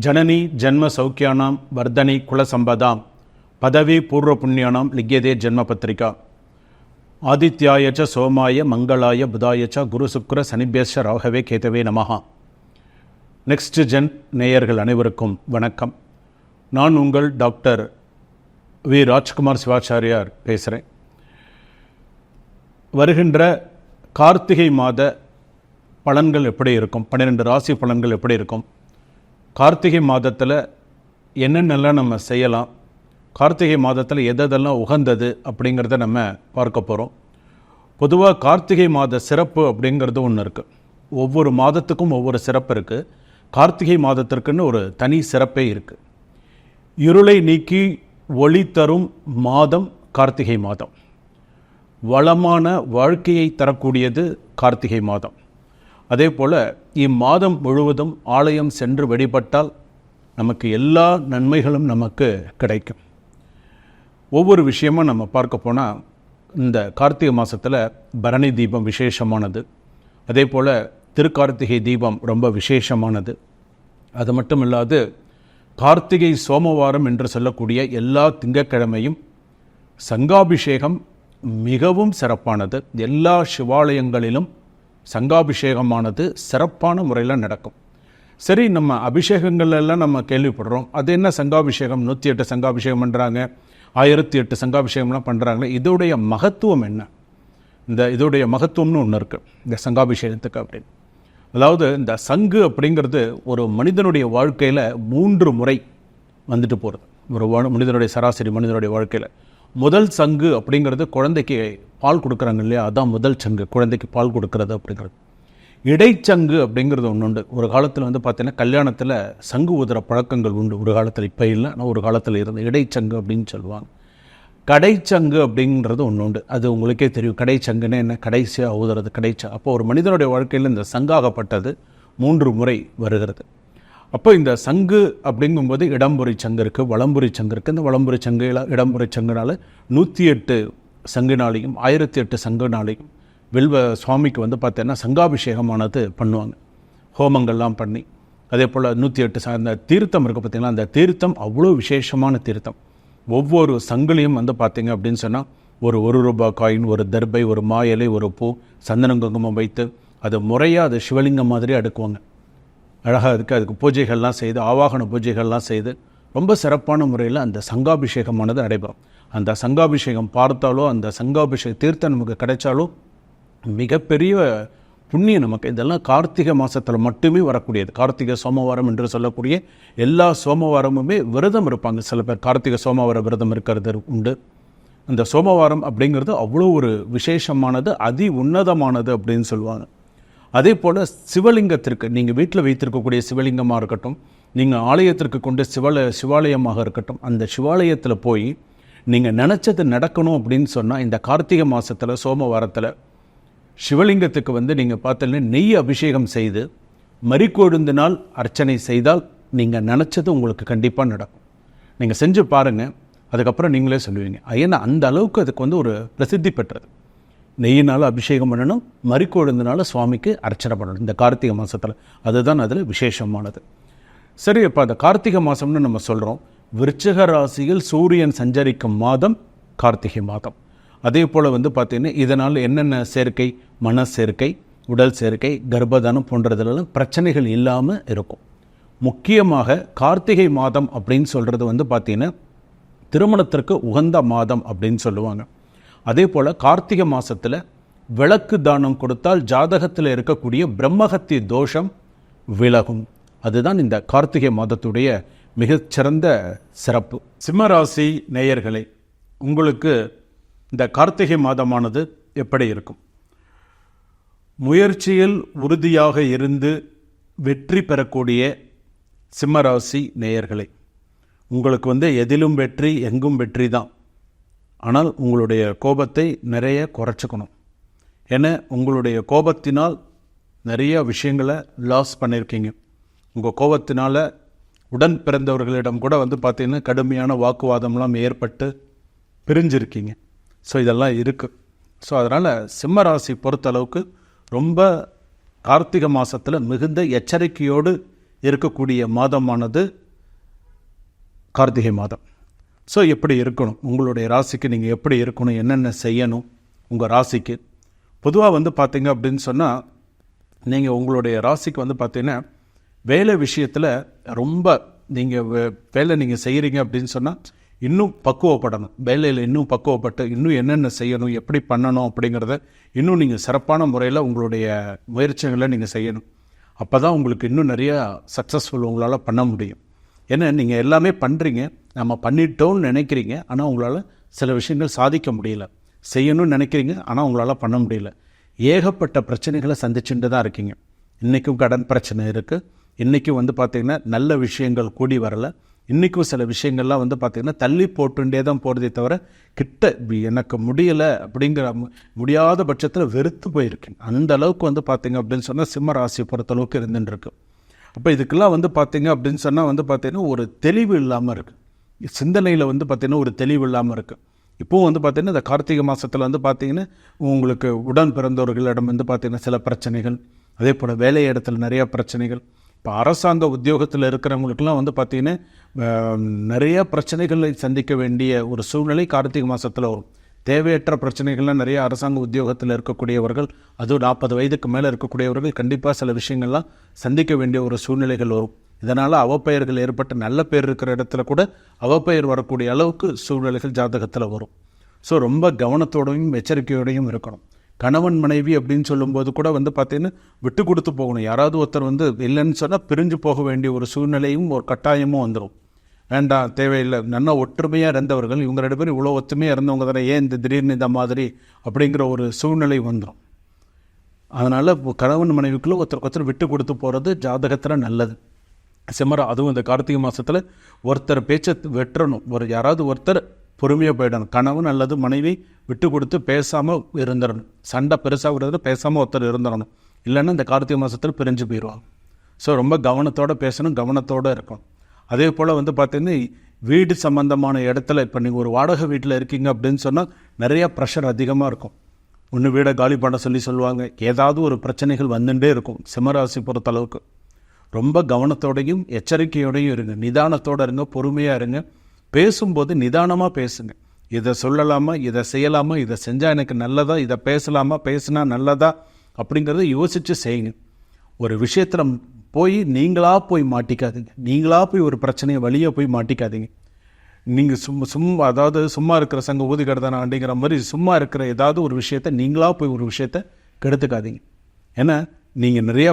ஜனனி ஜன்ம சௌக்கியானாம் வர்தனி குலசம்பதாம் பதவி பூர்வ புண்ணியானாம் லிக்யதே ஜென்ம பத்திரிகா ஆதித்யாயச்ச சோமாய மங்களாய புதாயச்ச குரு சுக்ர சனிபேஷ ராகவே கேதவே நமஹா. நெக்ஸ்ட் ஜென் நேயர்கள் அனைவருக்கும் வணக்கம். நான் உங்கள் டாக்டர் வி ராஜ்குமார் சிவாச்சாரியார் பேசுகிறேன். வருகின்ற கார்த்திகை மாத பலன்கள் எப்படி இருக்கும், 12 ராசி பலன்கள் எப்படி இருக்கும், கார்த்திகை மாதத்தில் என்னென்னலாம் நம்ம செய்யலாம், கார்த்திகை மாதத்தில் எதெல்லாம் உகந்தது அப்படிங்கிறத நம்ம பார்க்க போகிறோம். பொதுவாக கார்த்திகை மாத சிறப்பு அப்படிங்கிறது ஒன்று இருக்குது. ஒவ்வொரு மாதத்துக்கும் ஒவ்வொரு சிறப்பு இருக்குது. கார்த்திகை மாதத்திற்குன்னு ஒரு தனி சிறப்பே இருக்குது. இருளை நீக்கி ஒளி தரும் மாதம் கார்த்திகை மாதம். வளமான வாழ்க்கையை தரக்கூடியது கார்த்திகை மாதம். அதே போல் இம்மாதம் முழுவதும் ஆலயம் சென்று வழிபட்டால் நமக்கு எல்லா நன்மைகளும் நமக்கு கிடைக்கும். ஒவ்வொரு விஷயமும் நம்ம பார்க்க போனால் இந்த கார்த்திகை மாதத்தில் பரணி தீபம் விசேஷமானது. அதே போல் திருக்கார்த்திகை தீபம் ரொம்ப விசேஷமானது. அது மட்டும் இல்லாது கார்த்திகை சோமவாரம் என்று சொல்லக்கூடிய எல்லா திங்கட்கிழமையும் சங்காபிஷேகம் மிகவும் சிறப்பானது. எல்லா சிவாலயங்களிலும் சங்காபிஷேகமானது சிறப்பான முறையில் நடக்கும். சரி, நம்ம அபிஷேகங்கள் எல்லாம் நம்ம கேள்விப்படுறோம். அது என்ன சங்காபிஷேகம், 108 சங்காபிஷேகம் பண்ணுறாங்க, 1008 சங்காபிஷேகம்லாம் பண்ணுறாங்களே, இதோடைய மகத்துவம் என்ன? இதோடைய மகத்துவம்னு ஒன்று இருக்குது இந்த சங்காபிஷேகத்துக்கு அப்படின்னு. அதாவது இந்த சங்கு அப்படிங்கிறது ஒரு மனிதனுடைய வாழ்க்கையில் 3 முறை வந்துட்டு போகிறது. ஒரு மனிதனுடைய சராசரி மனிதனுடைய வாழ்க்கையில் முதல் சங்கு அப்படிங்கிறது குழந்தைக்கு பால் கொடுக்குறாங்க இல்லையா, அதான் முதல் சங்கு, குழந்தைக்கு பால் கொடுக்கறது அப்படிங்கிறது. இடைச்சங்கு அப்படிங்கிறது ஒன்று உண்டு. ஒரு காலத்தில் பார்த்தீங்கன்னா கல்யாணத்தில் சங்கு ஊதுற பழக்கங்கள் உண்டு. ஒரு காலத்தில் இப்போ இல்லை, ஆனால் ஒரு காலத்தில் இருந்த இடைச்சங்கு அப்படின்னு சொல்லுவாங்க. கடைச்சங்கு அப்படிங்கிறது ஒன்று உண்டு. அது உங்களுக்கே தெரியும். கடைச்சங்குன்னு என்ன, கடைசியாக ஊதுறது கடைச்சா. அப்போ ஒரு மனிதனுடைய வாழ்க்கையில் இந்த சங்காகப்பட்டது 3 முறை வருகிறது. அப்போ இந்த சங்கு அப்படிங்கும்போது இடம்புரி சங்கு இருக்குது, வலம்புரி சங்கு இருக்குது. இந்த வலம்புரி சங்கு இடம்புரி சங்குனால 108 சங்குனாலையும் 1008 சங்குனாலையும் வில்வ சுவாமிக்கு பார்த்தீங்கன்னா சங்காபிஷேகமானது பண்ணுவாங்க, ஹோமங்கள்லாம் பண்ணி. அதே போல் 108 அந்த தீர்த்தம் இருக்குது பார்த்திங்கன்னா, அந்த தீர்த்தம் அவ்வளோ விசேஷமான தீர்த்தம். ஒவ்வொரு சங்குலையும் பார்த்திங்க அப்படின்னு சொன்னால் ஒரு ₹1 காயின், ஒரு தர்பை, ஒரு மா இலை, ஒரு பூ, சந்தன குங்குமம் வைத்து அது முறையாக அது சிவலிங்கம் மாதிரி அடுக்குவாங்க. அழகாக இருக்குது. அதுக்கு பூஜைகள்லாம் செய்து, ஆவாகன பூஜைகள்லாம் செய்து ரொம்ப சிறப்பான முறையில் அந்த சங்காபிஷேகமானது நடைபெறும். அந்த சங்காபிஷேகம் பார்த்தாலோ, அந்த சங்காபிஷேக தீர்த்தம் நமக்கு கிடைச்சாலோ மிகப்பெரிய புண்ணியம் நமக்கு. இதெல்லாம் கார்த்திகை மாதத்தில் மட்டுமே வரக்கூடியது. கார்த்திகை சோமவாரம் என்று சொல்லக்கூடிய எல்லா சோமவாரமுமே விரதம் இருப்பாங்க. சில பேர் கார்த்திகை சோமவார விரதம் இருக்கிறது உண்டு. அந்த சோமவாரம் அப்படிங்கிறது அவ்வளோ ஒரு விசேஷமானது, அதி உன்னதமானது அப்படின்னு சொல்லுவாங்க. அதே போல் சிவலிங்கத்திற்கு, நீங்கள் வீட்டில் வைத்திருக்கக்கூடிய சிவலிங்கமாக இருக்கட்டும், நீங்கள் ஆலயத்திற்கு கொண்டு சிவாலயமாக இருக்கட்டும், அந்த சிவாலயத்தில் போய் நீங்கள் நினச்சது நடக்கணும் அப்படின்னு சொன்னால் இந்த கார்த்திகை மாதத்தில் சோமவாரத்தில் சிவலிங்கத்துக்கு நீங்கள் பார்த்தீங்கன்னா நெய் அபிஷேகம் செய்து மறிக்கொழுந்தினால் அர்ச்சனை செய்தால் நீங்கள் நினச்சது உங்களுக்கு கண்டிப்பாக நடக்கும். நீங்கள் செஞ்சு பாருங்கள், அதுக்கப்புறம் நீங்களே சொல்லுவீங்க. ஏன்னா அந்த அளவுக்கு அதுக்கு ஒரு பிரசித்தி பெற்றது. நெய்யினால் அபிஷேகம் பண்ணணும், மறிக்கொழுந்தினால சுவாமிக்கு அர்ச்சனை பண்ணணும் இந்த கார்த்திகை மாதத்தில். அதுதான் அதில் விசேஷமானது. சரி, இப்போ அந்த கார்த்திகை மாதம்னு நம்ம சொல்கிறோம். விருச்சிக ராசியில் சூரியன் சஞ்சரிக்கும் மாதம் கார்த்திகை மாதம். அதே போல் பார்த்திங்கன்னா இதனால் என்னென்ன சேர்க்கை, மன சேர்க்கை, உடல் சேர்க்கை, கர்ப்பதானம் போன்றதுலாம் பிரச்சனைகள் இல்லாமல் இருக்கும். முக்கியமாக கார்த்திகை மாதம் அப்படின்னு சொல்கிறது பார்த்திங்கன்னா திருமணத்திற்கு உகந்த மாதம் அப்படின்னு சொல்லுவாங்க. அதே போல் கார்த்திகை மாதத்தில் விளக்கு தானம் கொடுத்தால் ஜாதகத்தில் இருக்கக்கூடிய பிரம்மஹத்தி தோஷம் விலகும். அதுதான் இந்த கார்த்திகை மாதத்துடைய மிகச்சிறந்த சிறப்பு. சிம்மராசி நேயர்களே, உங்களுக்கு இந்த கார்த்திகை மாதமானது எப்படி இருக்கும்? முயற்சியில் உறுதியாக இருந்து வெற்றி பெறக்கூடிய சிம்மராசி நேயர்களே, உங்களுக்கு எதிலும் வெற்றி, எங்கும் வெற்றி தான். ஆனால் உங்களுடைய கோபத்தை நிறைய குறைச்சிக்கணும். ஏன்னா உங்களுடைய கோபத்தினால் நிறைய விஷயங்களை லாஸ் பண்ணியிருக்கீங்க. உங்கள் கோபத்தினால் உடன் பிறந்தவர்களிடம் கூட பார்த்தீங்கன்னா கடுமையான வாக்குவாதம்லாம் ஏற்பட்டு பிரிஞ்சிருக்கீங்க. ஸோ இதெல்லாம் இருக்குது. ஸோ அதனால் சிம்மராசி பொறுத்தளவுக்கு ரொம்ப கார்த்திகை மாதத்தில் மிகுந்த எச்சரிக்கையோடு இருக்கக்கூடிய மாதமானது கார்த்திகை மாதம். ஸோ எப்படி இருக்கணும், உங்களுடைய ராசிக்கு நீங்கள் எப்படி இருக்கணும், என்னென்ன செய்யணும் உங்கள் ராசிக்கு. பொதுவாக வந்து பார்த்தீங்க அப்படின்னு சொன்னால், நீங்கள் உங்களுடைய ராசிக்கு வந்து பார்த்தீங்கன்னா வேலை விஷயத்தில் ரொம்ப நீங்கள் வேலை நீங்கள் செய்கிறீங்க அப்படின்னு சொன்னால் இன்னும் பக்குவப்படணும். வேலையில் இன்னும் பக்குவப்பட்டு இன்னும் என்னென்ன செய்யணும், எப்படி பண்ணணும் அப்படிங்கிறத இன்னும் நீங்கள் சிறப்பான முறையில் உங்களுடைய முயற்சிகளை நீங்கள் செய்யணும். அப்போ தான் உங்களுக்கு இன்னும் நிறையா சக்ஸஸ்ஃபுல் உங்களால் பண்ண முடியும். ஏன்னா நீங்கள் எல்லாமே பண்ணுறீங்க, நம்ம பண்ணிட்டோன்னு நினைக்கிறீங்க, ஆனால் உங்களால் சில விஷயங்கள் சாதிக்க முடியல. செய்யணும்னு நினைக்கிறீங்க, ஆனால் உங்களால் பண்ண முடியல. ஏகப்பட்ட பிரச்சனைகளை சந்திச்சுட்டு தான் இருக்கீங்க. இன்றைக்கும் கடன் பிரச்சனை இருக்குது, இன்றைக்கும் வந்து பார்த்திங்கன்னா நல்ல விஷயங்கள் கூடி வரலை, இன்றைக்கும் சில விஷயங்கள்லாம் வந்து பார்த்திங்கன்னா தள்ளி போட்டுட்டே தான் போகிறதே தவிர கிட்ட எனக்கு முடியலை அப்படிங்கிற முடியாத பட்சத்தில் வெறுத்து போயிருக்கேன். அந்த அளவுக்கு வந்து பார்த்திங்க அப்படின்னு சொன்னால் சிம்ம ராசியை பொறுத்தளவுக்கு இருந்துருக்கு. அப்போ இதுக்கெல்லாம் வந்து பார்த்திங்க அப்படின்னு சொன்னால் வந்து பார்த்திங்கன்னா ஒரு தெளிவு இல்லாமல் இருக்குது, சிந்தனையில் வந்து பார்த்திங்கன்னா ஒரு தெளிவு இல்லாமல் இருக்குது. இப்போவும் வந்து பார்த்திங்கன்னா இந்த கார்த்திகை மாதத்தில் வந்து பார்த்திங்கன்னா உங்களுக்கு உடன் பிறந்தவர்களிடம் வந்து பார்த்திங்கன்னா சில பிரச்சனைகள், அதே போல் வேலை இடத்துல நிறையா பிரச்சனைகள். இப்போ அரசாங்க உத்தியோகத்தில் இருக்கிறவங்களுக்கெல்லாம் வந்து பார்த்திங்கன்னா நிறைய பிரச்சனைகளை சந்திக்க வேண்டிய ஒரு சூழ்நிலை கார்த்திகை மாதத்தில் வரும். தேவையற்ற பிரச்சனைகள்லாம் நிறைய அரசாங்க உத்தியோகத்தில் இருக்கக்கூடியவர்கள், அதுவும் 40 வயதுக்கு மேலே இருக்கக்கூடியவர்கள் கண்டிப்பாக சில விஷயங்கள்லாம் சந்திக்க வேண்டிய ஒரு சூழ்நிலைகள் வரும். இதனால் அவப்பெயர்கள் ஏற்பட்டு நல்ல பேர் இருக்கிற இடத்துல கூட அவப்பெயர் வரக்கூடிய அளவுக்கு சூழ்நிலைகள் ஜாதகத்தில் வரும். ஸோ ரொம்ப கவனத்தோடையும் எச்சரிக்கையோடையும் இருக்கணும். கணவன் மனைவி அப்படின்னு சொல்லும்போது கூட வந்து பார்த்திங்கன்னா விட்டு கொடுத்து போகணும். யாராவது ஒருத்தர் வந்து இல்லைன்னு சொன்னால் பிரிஞ்சு போக வேண்டிய ஒரு சூழ்நிலையும் ஒரு கட்டாயமும் வந்துடும். வேண்டாம், தேவையில்லை, நல்லா ஒற்றுமையாக இருந்தவர்கள், இவங்க 2 பேரும் இவ்வளோ ஒற்றுமையாக இருந்தவங்க தானே, ஏன் இந்த திடீர்னு இந்த மாதிரி அப்படிங்கிற ஒரு சூழ்நிலை வந்துடும். அதனால் கணவன் மனைவிக்குள்ளே ஒருத்தருக்கு விட்டு கொடுத்து போகிறது ஜாதகத்தில் நல்லது. அதுவும் இந்த கார்த்திகை மாதத்தில் ஒருத்தர் பேச்சை வெட்டுறணும். யாராவது ஒருத்தர் பொறுமையாக போயிடணும். கணவன் அல்லது மனைவி விட்டு கொடுத்து பேசாமல் இருந்துடணும். சண்டை பெருசாக விடுறது பேசாமல் ஒருத்தர் இருந்துடணும். இல்லைன்னா இந்த கார்த்திகை மாதத்தில் பிரிஞ்சு போயிடுவாங்க. ஸோ ரொம்ப கவனத்தோடு பேசணும், கவனத்தோடு இருக்கணும். அதே போல் வந்து பார்த்திங்கன்னா வீடு சம்மந்தமான இடத்துல இப்போ நீங்கள் ஒரு வாடகை வீட்டில் இருக்கீங்க அப்படின்னு சொன்னால் நிறையா ப்ரெஷர் அதிகமாக இருக்கும். ஒன்று வீடை காலி பண்ண சொல்லுவாங்க, ஏதாவது ஒரு பிரச்சனைகள் வந்துட்டே இருக்கும். சிம்மராசி பொறுத்தளவுக்கு ரொம்ப கவனத்தோடையும் எச்சரிக்கையோடையும் இருங்க, நிதானத்தோடு இருங்க, பொறுமையாக இருங்க. பேசும்போது நிதானமாக பேசுங்க. இதை சொல்லலாமா, இதை செய்யலாமா, இதை செஞ்சால் எனக்கு நல்லதா, இதை பேசலாமா, பேசினா நல்லதா அப்படிங்கிறத யோசித்து செய்யுங்க. ஒரு விஷயத்தில் போய் நீங்களாக போய் மாட்டிக்காதீங்க. நீங்களாக போய் ஒரு பிரச்சனையை வழியாக போய் மாட்டிக்காதீங்க. நீங்கள் அதாவது சும்மா இருக்கிற சங்க ஊதி கெடுதானா அப்படிங்கிற மாதிரி சும்மா இருக்கிற ஏதாவது ஒரு விஷயத்தை நீங்களாக போய் ஒரு விஷயத்தை கெடுத்துக்காதீங்க. ஏன்னா நீங்கள் நிறைய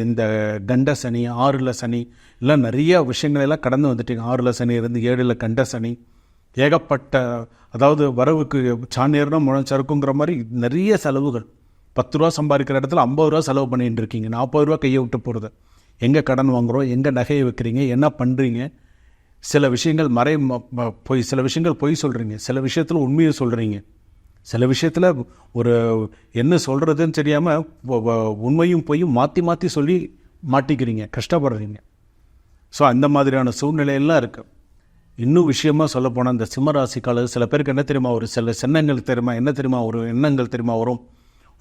இந்த கண்ட சனி, 6ல் சனி எல்லாம் நிறைய விஷயங்களெல்லாம் கடந்து வந்துட்டீங்க. 6ல் சனி இருந்து 7ல் கண்ட சனி, ஏகப்பட்ட அதாவது வரவுக்கு சாணியர்னா முழச்சருக்குங்கிற மாதிரி நிறைய செலவுகள். 10 ரூபா சம்பாதிக்கிற இடத்துல 50 ரூபா செலவு பண்ணிட்டு இருக்கீங்க. 40 ரூபா கையை விட்டு போகிறது. எங்கே கடன் வாங்குகிறோம், எங்கே நகையை வைக்கிறீங்க, என்ன பண்ணுறீங்க, சில விஷயங்கள் சில விஷயங்கள் பொய் சொல்கிறீங்க, சில விஷயத்தில் உண்மையை சொல்கிறீங்க, சில விஷயத்தில் ஒரு என்ன சொல்கிறதுன்னு தெரியாமல் உண்மையும் பொய்யும் மாற்றி மாற்றி சொல்லி மாட்டிக்கிறீங்க, கஷ்டப்படுறீங்க. ஸோ அந்த மாதிரியான சூழ்நிலையெல்லாம் இருக்குது. இன்னும் விஷயமாக சொல்லப்போனால் இந்த சிம்மராசிக்கால சில பேருக்கு என்ன தெரியுமா, ஒரு சில சின்னங்கள் தெரியுமா, என்ன தெரியுமா, ஒரு எண்ணங்கள் தெரியுமா வரும்.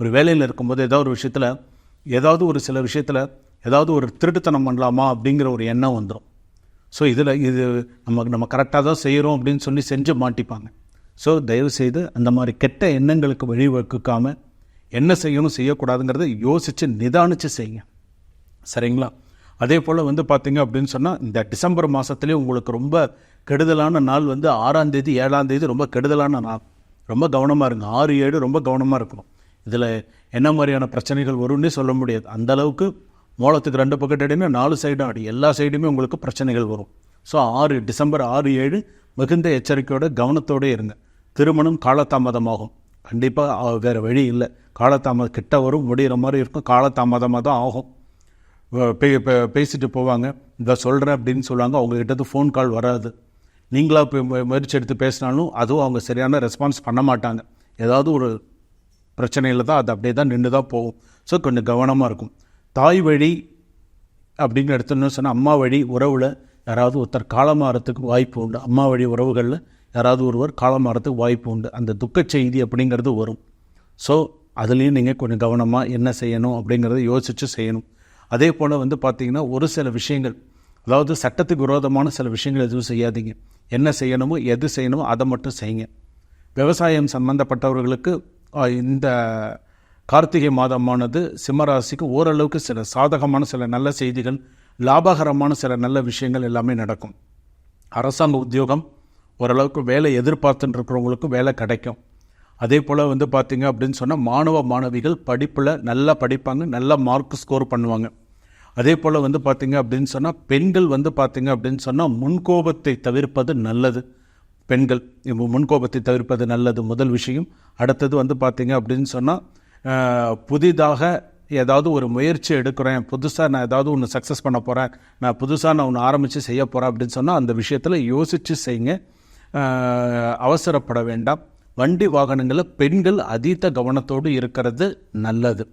ஒரு வேலையில் இருக்கும்போது ஏதாவது ஒரு விஷயத்தில் சில விஷயத்தில் ஏதாவது ஒரு திருட்டுத்தனம் பண்ணலாமா அப்படிங்கிற ஒரு எண்ணம் வந்துடும். ஸோ இது நம்ம கரெக்டாக தான் செய்கிறோம் அப்படின்னு சொல்லி செஞ்சு மாட்டிப்பாங்க. ஸோ தயவுசெய்து அந்த மாதிரி கெட்ட எண்ணங்களுக்கு வழிவகுக்காமல் என்ன செய்யணும் செய்யக்கூடாதுங்கிறத யோசித்து நிதானித்து செய்யுங்க, சரிங்களா? அதே போல் வந்து பார்த்திங்க அப்படின்னு சொன்னால் இந்த டிசம்பர் மாதத்துலேயே உங்களுக்கு ரொம்ப கெடுதலான நாள் வந்து 6ஆம் தேதி 7ஆம் தேதி ரொம்ப கெடுதலான நாள். ரொம்ப கவனமாக இருங்க. 6, 7 ரொம்ப கவனமாக இருக்கணும். இதில் என்ன மாதிரியான பிரச்சனைகள் வரும்னே சொல்ல முடியாது. அந்தளவுக்கு மோளத்துக்கு 2 பக்கெட் அடினா 4 சைடும் அடி, எல்லா சைடுமே உங்களுக்கு பிரச்சனைகள் வரும். ஸோ டிசம்பர் 6, 7 மிகுந்த எச்சரிக்கையோட கவனத்தோடு இருங்க. திருமணம் காலதாமதமாகும், கண்டிப்பாக வேறு வழி இல்லை. காலதாமதம் கிட்ட வரும், முடிகிற மாதிரி இருக்கும், காலதாமதமாக தான் ஆகும். பேசிட்டு போவாங்க, இதை சொல்கிறேன் அப்படின்னு சொல்லுவாங்க, அவங்ககிட்ட ஃபோன் கால் வராது. நீங்களாக போய் முயற்சி எடுத்து பேசினாலும் அதுவும் அவங்க சரியான ரெஸ்பான்ஸ் பண்ண மாட்டாங்க. ஏதாவது ஒரு பிரச்சனையில் தான் அது அப்படியே தான் நின்று தான் போகும். ஸோ கொஞ்சம் கவனமாக இருக்கும். தாய் வழி அப்படின்னு எடுத்துன்னு சொன்னால் அம்மா வழி உறவில் யாராவது ஒருத்தர் காலமாறத்துக்கு வாய்ப்பு உண்டு. அம்மா வழி உறவுகளில் யாராவது ஒருவர் காலமாறத்துக்கு வாய்ப்பு உண்டு. அந்த துக்க செய்தி அப்படிங்கிறது வரும். ஸோ அதுலேயும் நீங்கள் கொஞ்சம் கவனமாக என்ன செய்யணும் அப்படிங்கிறத யோசித்து செய்யணும். அதே போல் வந்து பார்த்திங்கன்னா ஒரு சில விஷயங்கள், அதாவது சட்டத்துக்கு விரோதமான சில விஷயங்கள் எதுவும் செய்யாதீங்க. என்ன செய்யணுமோ எது செய்யணுமோ அதை மட்டும் செய்யுங்க. விவசாயம் சம்பந்தப்பட்டவர்களுக்கு இந்த கார்த்திகை மாதமானது சிம்மராசிக்கு ஓரளவுக்கு சில சாதகமான சில நல்ல செய்திகள், லாபகரமான சில நல்ல விஷயங்கள் எல்லாமே நடக்கும். அரசாங்க உத்தியோகம் ஓரளவுக்கு வேலை எதிர்பார்த்துட்டு இருக்கிறவங்களுக்கு வேலை கிடைக்கும். அதே போல் வந்து பார்த்திங்க அப்படின்னு சொன்னால் மாணவ மாணவிகள் படிப்பில் நல்லா படிப்பாங்க, நல்ல மார்க் ஸ்கோர் பண்ணுவாங்க. அதே போல் வந்து பார்த்திங்க அப்படின்னு சொன்னால் பெண்கள் வந்து பார்த்திங்க அப்படின்னு சொன்னால் முன்கோபத்தை தவிர்ப்பது நல்லது. பெண்கள் முன்கோபத்தை தவிர்ப்பது நல்லது முதல் விஷயம். அடுத்தது வந்து பார்த்திங்க அப்படின்னு சொன்னால் புதிதாக ஏதாவது ஒரு முயற்சி எடுக்கிறேன், புதுசாக நான் ஏதாவது ஒன்று சக்ஸஸ் பண்ண போகிறேன், நான் புதுசாக நான் ஒன்று ஆரம்பித்து செய்ய போகிறேன் அப்படின்னு சொன்னால் அந்த விஷயத்தில் யோசித்து செய்யுங்க, அவசரப்பட வேண்டாம். வண்டி வாகனங்களில் பெண்கள் அதீத கவனத்தோடு இருக்கிறது நல்லது.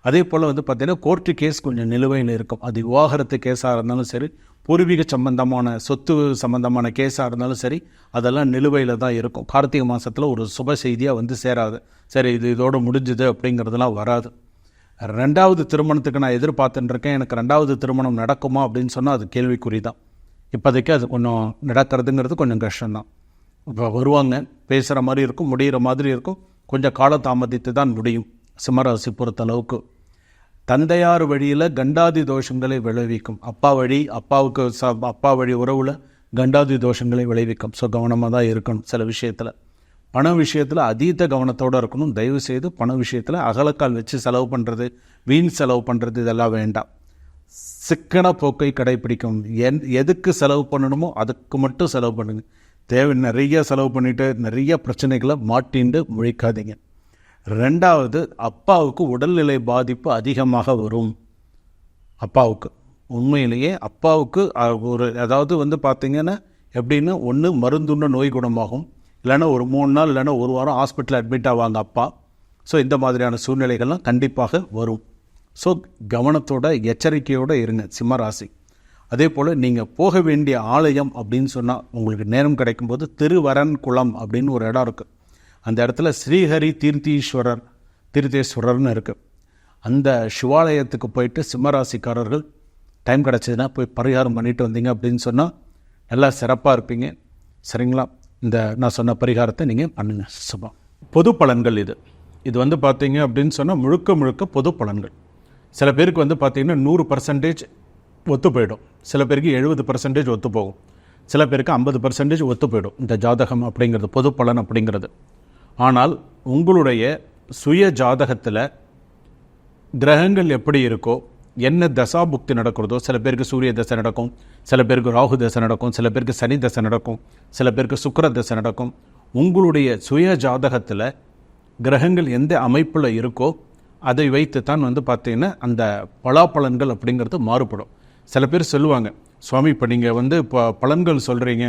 அதே போல் வந்து பார்த்திங்கன்னா கோர்ட்டு கேஸ் கொஞ்சம் நிலுவையில் இருக்கும். அது விவாகரத்து கேஸாக இருந்தாலும் சரி, பூர்வீக சம்பந்தமான சொத்து சம்பந்தமான கேஸாக இருந்தாலும் சரி, அதெல்லாம் நிலுவையில் தான் இருக்கும். கார்த்திகை மாதத்தில் ஒரு சுப செய்தியாக வந்து சேராது. சரி இது இதோடு முடிஞ்சுது அப்படிங்கிறதுலாம் வராது. 2வது திருமணத்துக்கு நான் எதிர்பார்த்துட்டுருக்கேன், எனக்கு 2வது திருமணம் நடக்குமா அப்படின்னு சொன்னால் அது கேள்விக்குறி தான். இப்போதைக்கு அது கொஞ்சம் நடக்கிறதுங்கிறது கொஞ்சம் கஷ்டம்தான். இப்போ வருவாங்க, பேசுகிற மாதிரி இருக்கும், முடிகிற மாதிரி இருக்கும், கொஞ்சம் காலதாமதித்து தான் முடியும். சிம்மராசி பொறுத்தளவுக்கு தந்தையார் வழியில் கண்டாதி தோஷங்களை விளைவிக்கும். அப்பா வழி உறவில் கண்டாதி தோஷங்களை விளைவிக்கும். ஸோ கவனமாக தான் இருக்கணும். சில விஷயத்தில் பண விஷயத்தில் அதீத கவனத்தோடு இருக்கணும். தயவு செய்து பண விஷயத்தில் அகலக்கால் வச்சு செலவு பண்ணுறது, வீண் செலவு பண்ணுறது இதெல்லாம் வேண்டாம். சிக்கன போக்கை கடைப்பிடிக்கும். எதுக்கு செலவு பண்ணணுமோ அதுக்கு மட்டும் செலவு பண்ணுங்கள். நிறைய செலவு பண்ணிவிட்டு நிறைய பிரச்சனைகளை மாட்டிண்டு முழிக்காதீங்க. 2வது அப்பாவுக்கு உடல்நிலை பாதிப்பு அதிகமாக வரும். அப்பாவுக்கு உண்மையிலேயே அப்பாவுக்கு அதாவது வந்து பார்த்திங்கன்னா எப்படின்னா, ஒன்று மருந்துண்ண நோய் குணமாகும், இல்லைன்னா ஒரு 3 நாள் இல்லைன்னா 1 வாரம் ஹாஸ்பிட்டலில் அட்மிட் ஆவாங்க அப்பா. ஸோ இந்த மாதிரியான சூழ்நிலைகள்லாம் கண்டிப்பாக வரும். ஸோ கவனத்தோட எச்சரிக்கையோடு இருங்க சிம்மராசி. அதே போல் நீங்கள் போக வேண்டிய ஆலயம் அப்படின்னு சொன்னால் உங்களுக்கு நேரம் கிடைக்கும்போது திருவரன் குளம் அப்படின்னு ஒரு இடம் இருக்குது. அந்த இடத்துல ஸ்ரீஹரி தீர்த்தேஸ்வரர்னு இருக்குது. அந்த சிவாலயத்துக்கு போயிட்டு சிம்மராசிக்காரர்கள் டைம் கிடச்சதுன்னா போய் பரிகாரம் பண்ணிட்டு வந்தீங்க அப்படின்னு சொன்னால் நல்லா சிறப்பாக இருப்பீங்க. சரிங்களா? இந்த நான் சொன்ன பரிகாரத்தை நீங்கள் பண்ணுங்கள். சுபம். பொது பலன்கள் இது வந்து பார்த்தீங்க அப்படின்னு சொன்னால் முழுக்க பொது பலன்கள். சில பேருக்கு வந்து பார்த்திங்கன்னா 100% ஒத்து போயிடும், சில பேருக்கு 70% ஒத்து போகும், சில பேருக்கு 50% ஒத்து போயிடும் இந்த ஜாதகம் அப்படிங்கிறது, பொது பலன் அப்படிங்கிறது. ஆனால் உங்களுடைய சுய ஜாதகத்தில் கிரகங்கள் எப்படி இருக்கோ, என்ன தசாபுக்தி நடக்கிறதோ, சில பேருக்கு சூரிய தசை நடக்கும், சில பேருக்கு ராகு தசை நடக்கும், சில பேருக்கு சனி தசை நடக்கும், சில பேருக்கு சுக்கிர தசை நடக்கும். உங்களுடைய சுய ஜாதகத்தில் கிரகங்கள் எந்த அமைப்பில் இருக்கோ அதை வைத்து தான் வந்து பார்த்திங்கன்னா அந்த பலாப்பலன்கள் அப்படிங்கிறது மாறுபடும். சில பேர் சொல்லுவாங்க, சுவாமி இப்போ நீங்கள் வந்து பலன்கள் சொல்கிறீங்க,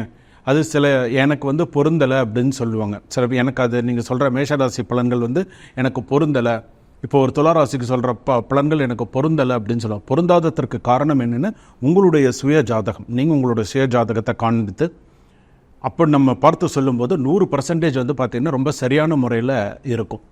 அது சில எனக்கு வந்து பொருந்தலை அப்படின்னு சொல்லுவாங்க. சில எனக்கு அது நீங்கள் சொல்கிற மேஷராசி பலன்கள் வந்து எனக்கு பொருந்தலை, இப்போ ஒரு துளாராசிக்கு சொல்கிற பலன்கள் எனக்கு பொருந்தலை அப்படின்னு சொல்லுவாங்க. பொருந்தாததற்கு காரணம் என்னென்னு உங்களுடைய சுய ஜாதகம், நீங்கள் உங்களுடைய சுய ஜாதகத்தை காண்பித்து அப்போ நம்ம பார்த்து சொல்லும்போது 100% வந்து பார்த்திங்கன்னா ரொம்ப சரியான முறையில் இருக்கும்.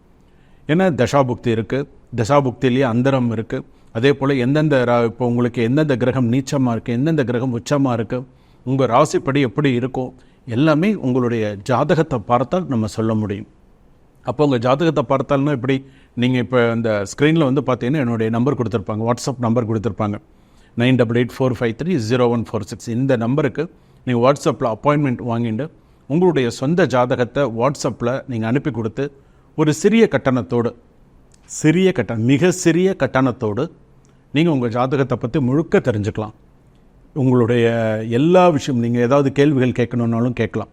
ஏன்னா தசாபுக்தி இருக்குது, தசாபுக்திலேயே அந்தரம் இருக்குது. அதே போல் எந்தெந்த இப்போ உங்களுக்கு எந்தெந்த கிரகம் நீச்சமாக இருக்குது, எந்தெந்த கிரகம் உச்சமாக இருக்குது, உங்கள் ராசிப்படி எப்படி இருக்கும், எல்லாமே உங்களுடைய ஜாதகத்தை பார்த்தால் நம்ம சொல்ல முடியும். அப்போ உங்கள் ஜாதகத்தை பார்த்தாலுமே எப்படி, நீங்கள் இப்போ இந்த ஸ்க்ரீனில் வந்து பார்த்தீங்கன்னா என்னுடைய நம்பர் கொடுத்துருப்பாங்க, வாட்ஸ்அப் நம்பர் கொடுத்துருப்பாங்க 9884530146. இந்த நம்பருக்கு நீங்கள் வாட்ஸ்அப்பில் அப்பாயின்மெண்ட் வாங்கிட்டு உங்களுடைய சொந்த ஜாதகத்தை வாட்ஸ்அப்பில் நீங்கள் அனுப்பி கொடுத்து ஒரு சிறிய கட்டணத்தோடு, மிக சிறிய கட்டணத்தோடு நீங்கள் உங்கள் ஜாதகத்தை பற்றி முழுக்க தெரிஞ்சுக்கலாம். உங்களுடைய எல்லா விஷயம், நீங்கள் ஏதாவது கேள்விகள் கேட்கணுன்னாலும் கேட்கலாம்.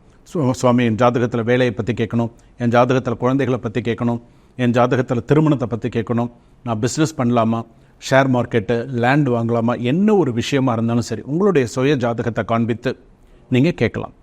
சுவாமி என் ஜாதகத்தில் வேலையை பற்றி கேட்கணும், என் ஜாதகத்தில் குழந்தைகளை பற்றி கேட்கணும், என் ஜாதகத்தில் திருமணத்தை பற்றி கேட்கணும், நான் பிஸ்னஸ் பண்ணலாமா, ஷேர் மார்க்கெட்டு, லேண்ட் வாங்கலாமா, என்ன ஒரு விஷயமா இருந்தாலும் சரி உங்களுடைய சுய ஜாதகத்தை காண்பித்து நீங்கள் கேட்கலாம்.